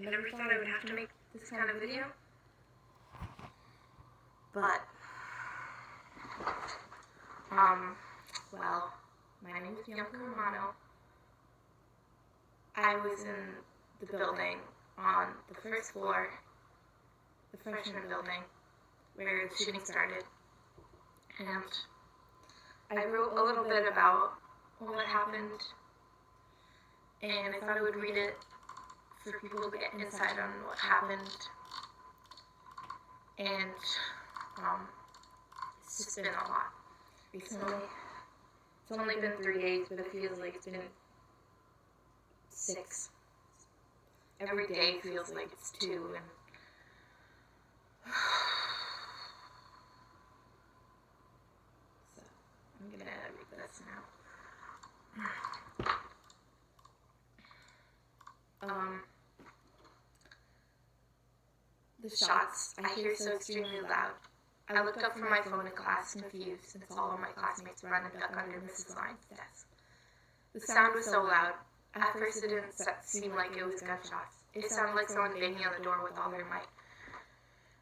I never thought I would have to make this kind of video. But, well, my name is Bianca Romano. I was in the building on the first floor, the freshman building, where the shooting started. And I wrote a little bit about what happened, and I thought I would read it for people to get insight on what happened. And it's just been a lot recently. It's only been 3 days, but it feels like it's been 6. Every day feels like it's 2, and so I'm gonna read this now. The shots I hear so extremely loud. I looked up from my phone in class, confused, and saw all my classmates run and duck under Mrs. Lyons' desk. The sound was so loud. At first, it didn't seem like it was gunshots. It sounded like someone banging on the door with all their might.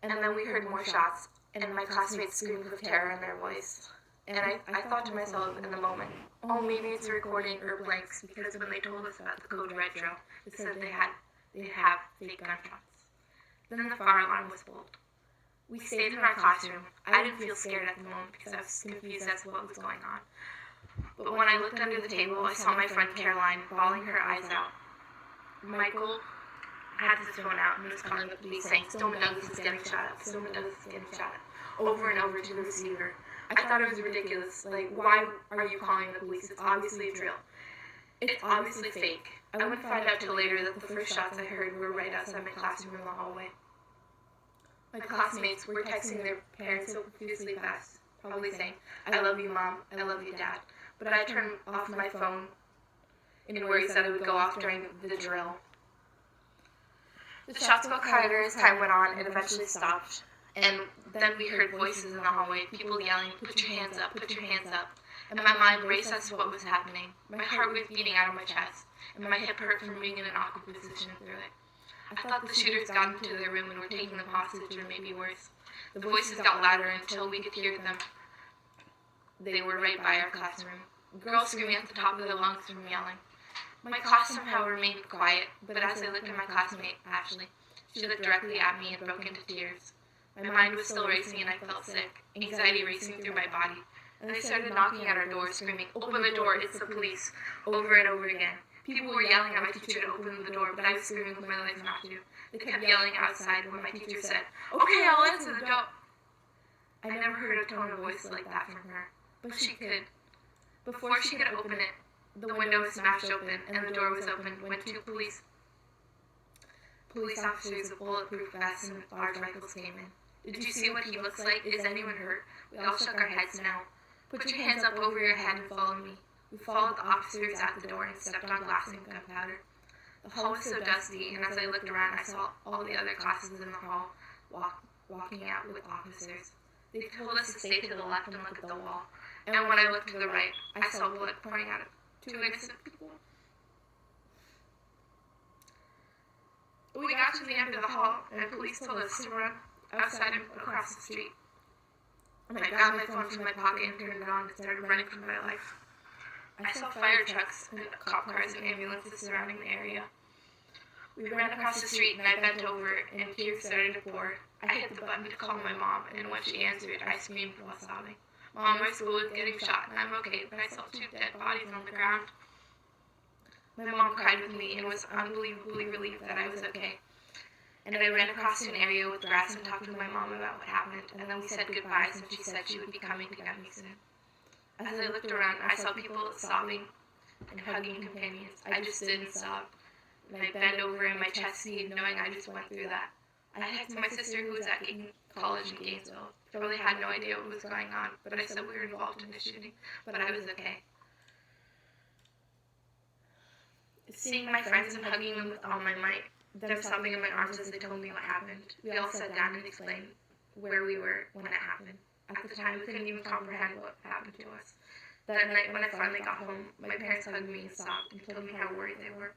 And then we heard more shots, and my classmates screamed with terror in their voice. And I thought to myself in the moment, oh, maybe it's a recording or blanks, because when they told us about the code red drill, it said they have fake gunshots. Then the fire alarm was pulled. We stayed in our classroom. I didn't feel scared at the moment because I was confused as to what was going on. But when I looked under the table, I saw my friend Caroline bawling her eyes out. Michael had his phone out and was calling the police, saying, Stoneman Douglas is getting shot at, Stoneman Douglas is getting shot at, over and over to the receiver. I thought it was ridiculous. Like, why are you calling the police? It's obviously a drill. It's obviously fake. I wouldn't find out till later that the first shots I heard were right outside my classroom in the hallway. My classmates were texting their parents so confusely fast, probably saying, I love you, Mom, I love you, Dad. But I turned off my phone in worries that it would go off during the drill. The shots got quieter as time went on and eventually stopped. And then we heard voices in the hallway, people yelling, put your hands up, put your hands up. And my mind raced as to what was happening. My heart was beating out of my chest, and my hip hurt from being in an awkward position through it. I thought the shooters got into their room and were taking them hostage, or maybe worse. The voices got louder until we could hear them. They were right by our classroom. Girls screaming at the top of their lungs from yelling. My class somehow remained quiet, but as I looked at my classmate, Ashley, she looked directly at me and broke into tears. My mind was still racing and I felt sick, anxiety racing through my body. And they started knocking at our door, screaming, open the door, it's the police, over and over again. People were yelling at my teacher to open the door, but I was screaming with my life not to. They kept yelling outside when my teacher said, okay, I'll answer the door. I never heard a tone of voice like that from her, but she could. Before she could open it, the window was smashed open and the door was open when 2 police officers with bulletproof vests and large rifles came in. Did you see what he looks like? Is anyone hurt? We all shook our heads no. Put your hands up over your head and follow me. We followed the officers out the door and stepped on glass and gunpowder. The hall was so dusty, and as I looked around, I saw all the other classes in the hall walking out with officers. They told us to stay to the left and look at the wall. And when I looked to the right, I saw blood pouring out of 2 innocent people. We got to the end of the hall, and police told us to run outside and across the street. And I grabbed my phone from my pocket and turned it on and started running for my life. I saw fire trucks and cop cars and ambulances surrounding the area. We ran across the street and I bent over and tears started to pour. I hit the button to call my mom, and when she answered, I screamed while sobbing. Mom, my school is getting shot and I'm okay, but I saw 2 dead bodies on the ground. My mom cried with me and was unbelievably relieved that I was okay. And I ran across to an area with grass and talked to my mom about what happened, and then we said goodbyes and she said she would be coming to get me soon. As I looked around, I saw people sobbing and hugging companions. I just stood and sobbed, and I bent over and my chest heaved knowing I just went through that. I texted my sister who was at college in Gainesville. She probably had no idea what was going on, but I said we were involved in the shooting, but I was okay. Seeing my friends and hugging them with all my might, them sobbing in my arms as they told me what happened, we all sat down and explained where we were when it happened. At the time, we couldn't even comprehend what happened to us. That night, when I finally got home, my parents hugged me and sobbed and told me how worried they were.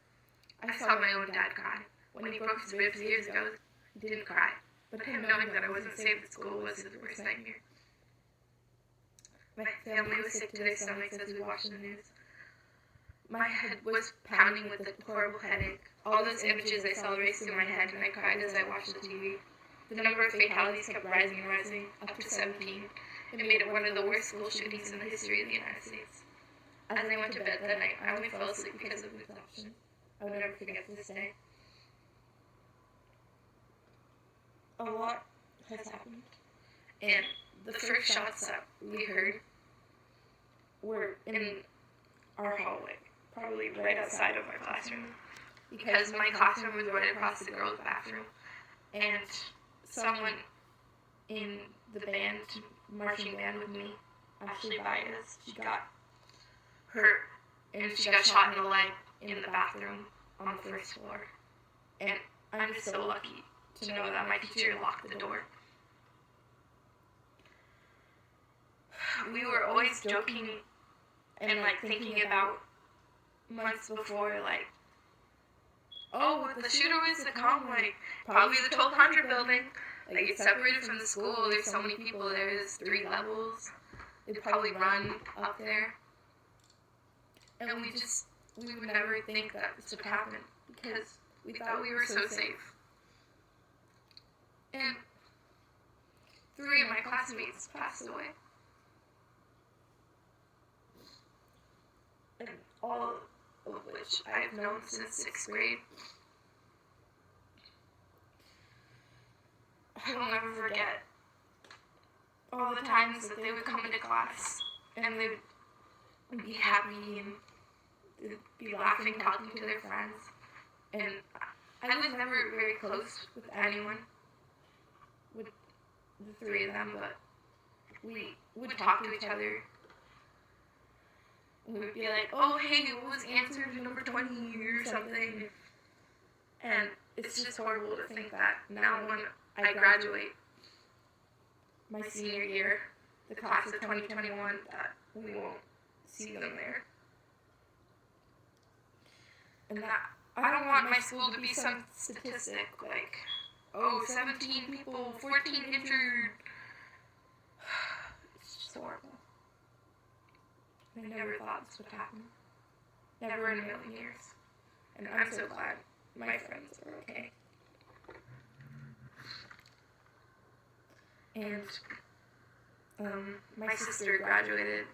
I saw my own dad cry. when he broke his ribs years ago, he didn't cry. But him knowing that I wasn't safe at school was his worst nightmare. My family was sick to their stomachs as we watched the news. My head was pounding with a horrible headache. All those images I saw raced through my head, and I cried as I watched the TV. The number of fatalities kept rising and rising, up to 17. It made it one of the worst school shootings in the history of the United States. As I went to bed that night, I only fell asleep because of exhaustion. I would never forget this day. A lot has happened, and the first shots that we heard were in our hallway, probably right outside of my classroom, because my classroom was right across the girls' bathroom, and someone in the band, marching band with me, Ashley Baez, she got hurt, and she got shot in the leg in the bathroom on the first floor, and I'm just so lucky to know that my teacher locked the door. We were always joking and thinking about months before, oh, the shooter was to come, probably the 1200 building, it's separated from the school, there's so many people there, there's 3 levels, they'd probably run up there, and we would never think that this would happen, because we thought we were so safe. And 3 of my classmates passed away. And all of which I've known since 6th grade. I will never forget all the times that they would come into class and they would be happy and they'd be laughing, talking to their friends. And I was never very close with anyone, with the 3 of them, but we would talk to each other. We would be like, oh, hey, what was answer to number 20 or something? And it's just horrible to think that now when I graduate my senior year, the class of 2021, that we won't see them there. And that I don't want my school to be some statistic like, oh, 17 people, 14 injured. It's just horrible. I never thought this would happen. Never in a million years. And I'm so glad my friends are okay. And my sister graduated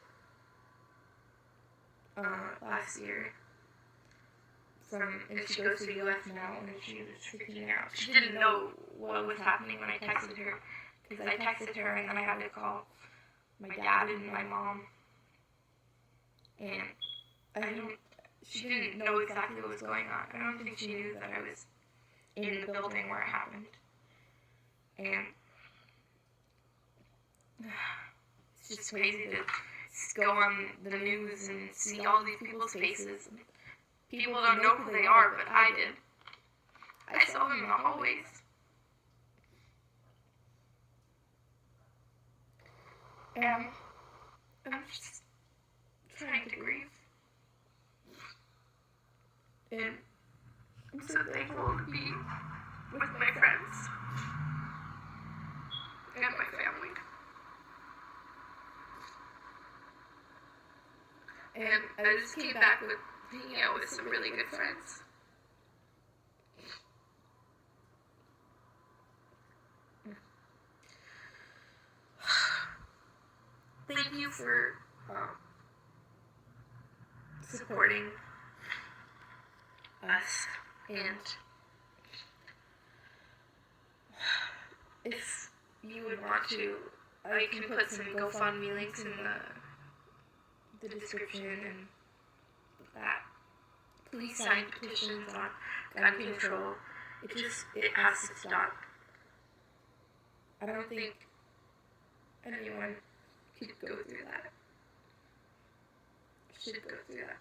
last year and she goes to the US now, and she was freaking out. She didn't know what was happening when I texted her, because I texted her and then I had to call my dad and my mom. And she didn't know exactly what was going on. I don't think she knew that I was in the building where it happened. And it's just crazy to go on the news and see all these people's faces. People don't know who they are, but I did. I saw them in the hallways. And I'm just trying to grieve. And I'm so thankful to be with my friends and my family. And I just came back with hanging out with some really good friends. Thank you for supporting us, and if you would want to, I can put some GoFundMe links in the description, and that please sign petitions on gun control. It has to stop. I don't think anyone could go through that. Should go through that.